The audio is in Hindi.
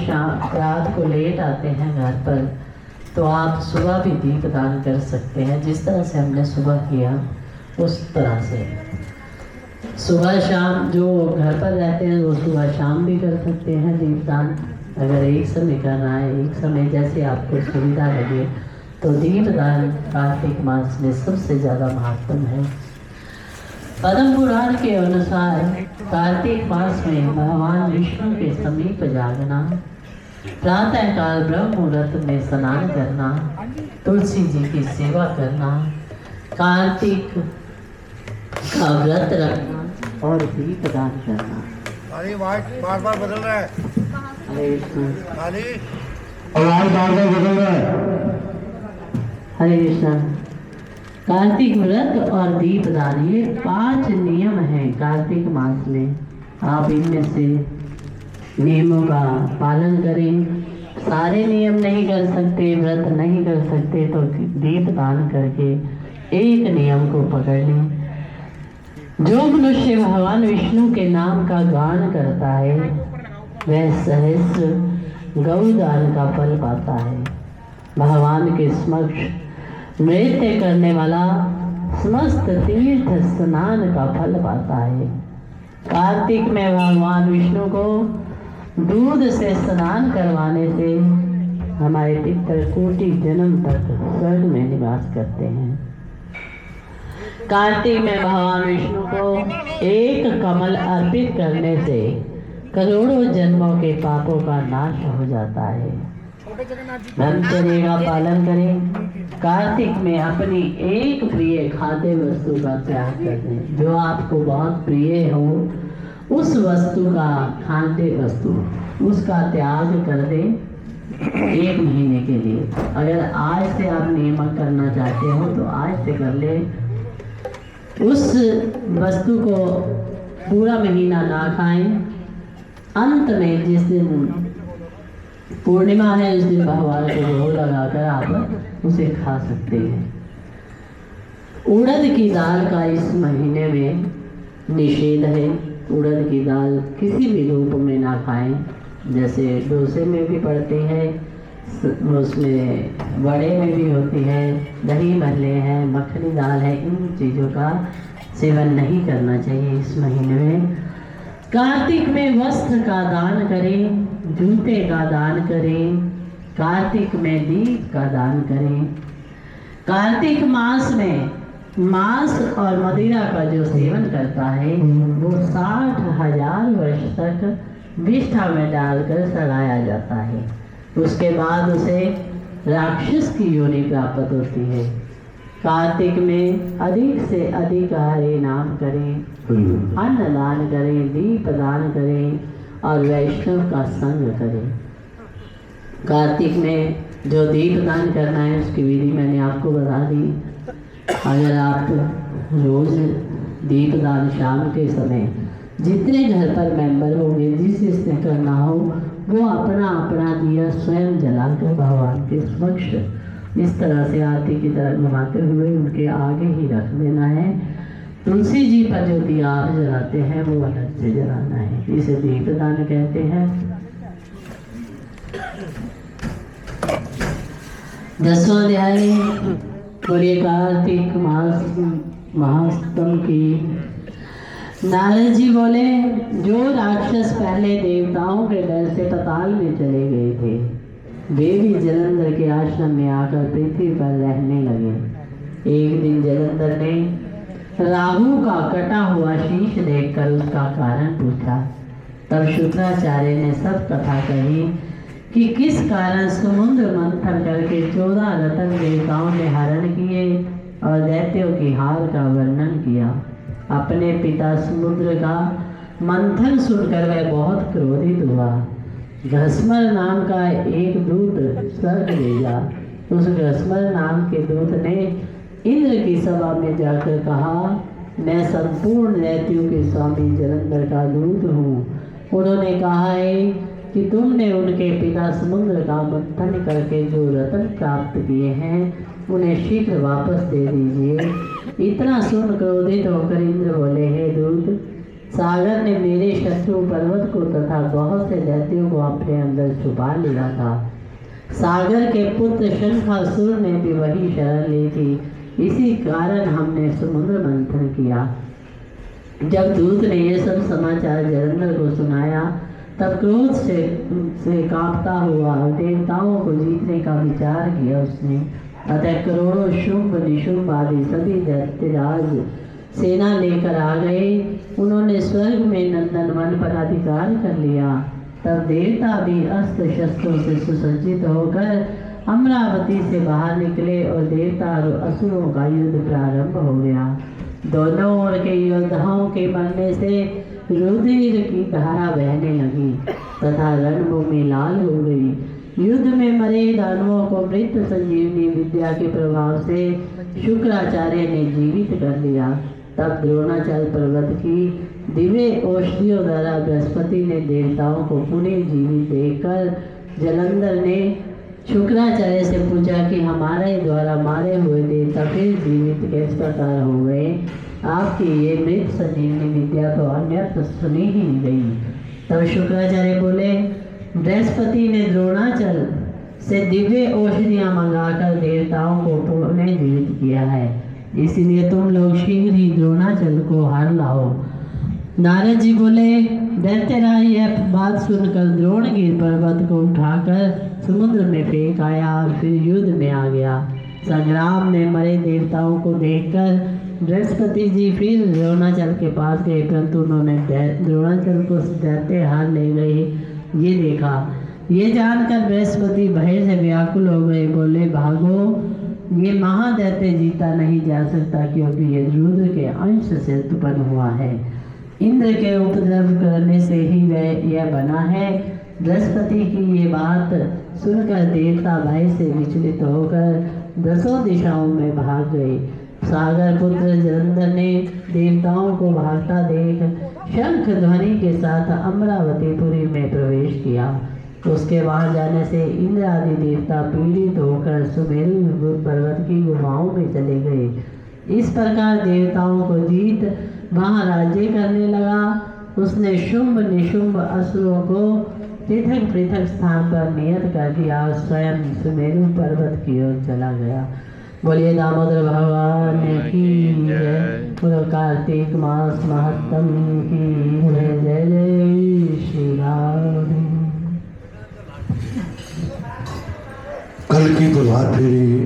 शाम रात को लेट आते हैं घर पर, तो आप सुबह भी दीप दान कर सकते हैं। जिस तरह से हमने सुबह किया उस तरह से सुबह शाम जो घर पर रहते हैं वो सुबह शाम भी कर सकते हैं दीप दान। अगर एक समय करना है, एक समय जैसे आपको सुविधा लगे, तो दीप दान कार्तिक मास में सबसे ज़्यादा महत्वपूर्ण है। पद्म पुराण के अनुसार कार्तिक मास में भगवान विष्णु के समीप जागना, प्रातः काल ब्रह्म मुहूर्त में स्नान करना, तुलसी जी की सेवा करना, कार्तिक का व्रत रखना और दीप दान करना। बार बार बदल रहा है। हरे कृष्ण। बार बार बदल रहा है। हरे कृष्ण। कार्तिक व्रत और दीप दान, ये 5 नियम हैं कार्तिक मास में। आप इनमें से नियमों का पालन करें। सारे नियम नहीं कर सकते, व्रत नहीं कर सकते, तो दीप दान करके एक नियम को पकड़ लें। जो मनुष्य भगवान विष्णु के नाम का गान करता है वह सहस्र गौदान का फल पाता है। भगवान के समक्ष नृत्य करने वाला समस्त तीर्थ स्नान का फल पाता है। कार्तिक में भगवान विष्णु को दूध से स्नान करवाने से हमारे पितर कोटि जन्म तक स्वर्ग में निवास करते हैं। कार्तिक में भगवान विष्णु को एक कमल अर्पित करने से करोड़ों जन्मों के पापों का नाश हो जाता है। ब्रह्मचर्य का पालन करें। कार्तिक में अपनी एक प्रिय खाद्य वस्तु का त्याग कर दें। जो आपको बहुत प्रिय हो उस वस्तु का, खाद्य वस्तु उसका त्याग कर दें 1 महीने के लिए। अगर आज से आप नियम करना चाहते हो तो आज से कर ले। उस वस्तु को पूरा महीना ना खाएं। अंत में जिस दिन पूर्णिमा है उस दिन भगवान को भोग लगाकर आप उसे खा सकते हैं। उड़द की दाल का इस महीने में निषेध है। उड़द की दाल किसी भी रूप में ना खाएं। जैसे डोसे में भी पड़ती है, उसमें वड़े में भी होती है, दही भल्ले हैं, मखनी दाल है, इन चीज़ों का सेवन नहीं करना चाहिए इस महीने में। कार्तिक में वस्त्र का दान करें, जूते का दान करें, कार्तिक में दीप का दान करें। कार्तिक मास में मांस और मदिरा का जो सेवन करता है वो 60,000 वर्ष तक विष्ठा में डालकर सड़ाया जाता है। उसके बाद उसे राक्षस की योनि प्राप्त होती है। कार्तिक में अधिक से अधिक हरे नाम करें, अन्न दान करें, दीप दान करें और वैष्णव का संग करें। कार्तिक में जो दीप दान करना है उसकी विधि मैंने आपको बता दी। अगर आप रोज दीप दान शाम के समय जितने घर पर मेंबर होंगे जिसने करना हो वो अपना अपना दिया स्वयं जलाकर भगवान के समक्ष इस तरह से आरती की तरह घुमाते हुए उनके आगे ही रख देना है। तुलसी जी पर जो दिया आप जलाते हैं वो अलग से जलाना है। इसे दीप दान कहते हैं। 10वां अध्याय पूरे कार्तिक मास महास्तम की। नारद जी बोले, जो राक्षस पहले देवताओं के डर से पाताल में चले गए थे वे भी जलंधर के आश्रम में आकर पृथ्वी पर रहने लगे। एक दिन जलंधर ने राहु का कटा हुआ शीश देखकर उसका कारण पूछा। तब शुक्राचार्य ने सब कथा कही कि किस कारण समुद्र मंथन करके 14 रत्न देवताओं ने हरण किए और दैत्यों की हार का वर्णन किया। अपने पिता समुद्र का मंथन सुनकर वह बहुत क्रोधित हुआ। घसमर नाम का एक दूत स्वर्ग भेजा। उस घसमर नाम के दूत ने इंद्र की सभा में जाकर कहा, मैं संपूर्ण दैत्यों के स्वामी जलंधर का दूत हूँ। उन्होंने कहा है कि तुमने उनके पिता समुद्र का मंथन करके जो रत्न प्राप्त किए हैं उन्हें शीघ्र वापस दे दीजिए। इतना सुन क्रोधित होकर इंद्र बोले, हे दूत, सागर ने मेरे शत्रु पर्वत को तथा बहुत से दैत्यों को अपने अंदर छुपा लिया था। सागर के पुत्र शंखासुर ने भी वही शरण ली थी। इसी कारण हमने समुद्र मंथन किया। जब दूत ने ये सब समाचार जलंधर को सुनाया, तब क्रोध से कांपता हुआ देवताओं को जीतने का विचार किया उसने। अतः करोड़ों शुंभ निशुंभ आदि सभी दैत्यराज सेना लेकर आ गए। उन्होंने स्वर्ग में नंदनवन पर अधिकार कर लिया। तब देवता भी अस्त्र शस्त्रों से सुसज्जित होकर अमरावती से बाहर निकले और देवता और असुरों का युद्ध प्रारंभ हो गया। दोनों ओर के योद्धाओं के मरने से रुधिर की धारा बहने लगी तथा रणभूमि लाल हो गई। युद्ध में मरे दानवों को मृत संजीवनी विद्या के प्रभाव से शुक्राचार्य ने जीवित कर लिया। तब द्रोणाचल पर्वत की दिव्य औषधियों द्वारा बृहस्पति ने देवताओं को पुनः जीवित देखकर जलंधर ने शुक्राचार्य से पूछा कि हमारे द्वारा मारे हुए देवता फिर जीवित किस प्रकार हो गए। आपकी ये मृत संजीवनी विद्या तो अन्यत्र सुनी ही नहीं गई। तब शुक्राचार्य बोले, बृहस्पति ने द्रोणाचल से दिव्य औषधियाँ मंगाकर देवताओं को पुनः जीवित किया है, इसलिए तुम लोग शीघ्र ही द्रोणाचल को हार लाओ। नारद जी बोले, दैत्यराज यह बात सुनकर द्रोणगिर पर्वत को उठाकर समुद्र में फेंक आया और फिर युद्ध में आ गया। संग्राम में मरे देवताओं को देखकर बृहस्पति जी फिर द्रोणाचल के पास गए, परंतु उन्होंने द्रोणाचल को दैत्य हार ले गए ये देखा। ये जानकर बृहस्पति भय से व्याकुल हो गए। बोले, भागो, ये महादैत्य जीता नहीं जा सकता, क्योंकि ये रुद्र के अंश से उत्पन्न हुआ है। इंद्र के उपद्रव करने से ही वह यह बना है। बृहस्पति की ये बात सुनकर देवता भय से विचलित होकर 10 दिशाओं में भाग गए। सागर पुत्र जलंधर ने देवताओं को भागता देख शंख ध्वनि के साथ अमरावतीपुरी में प्रवेश किया। उसके वहां जाने से इंद्र आदि देवता पीड़ित होकर सुमेरु पर्वत की गुफाओं में चले गए। इस प्रकार देवताओं को जीत वहाँ राज्य करने लगा। उसने शुंभ निशुंभ असुरों को पृथक पृथक स्थान पर नियत कर दिया और स्वयं सुमेरु पर्वत की ओर चला गया। बोलिए दामोदर भगवान की जय। बोलो कार्तिक मास महत्तम की जय। जय जय श्री राम। कल की प्रभात फेरी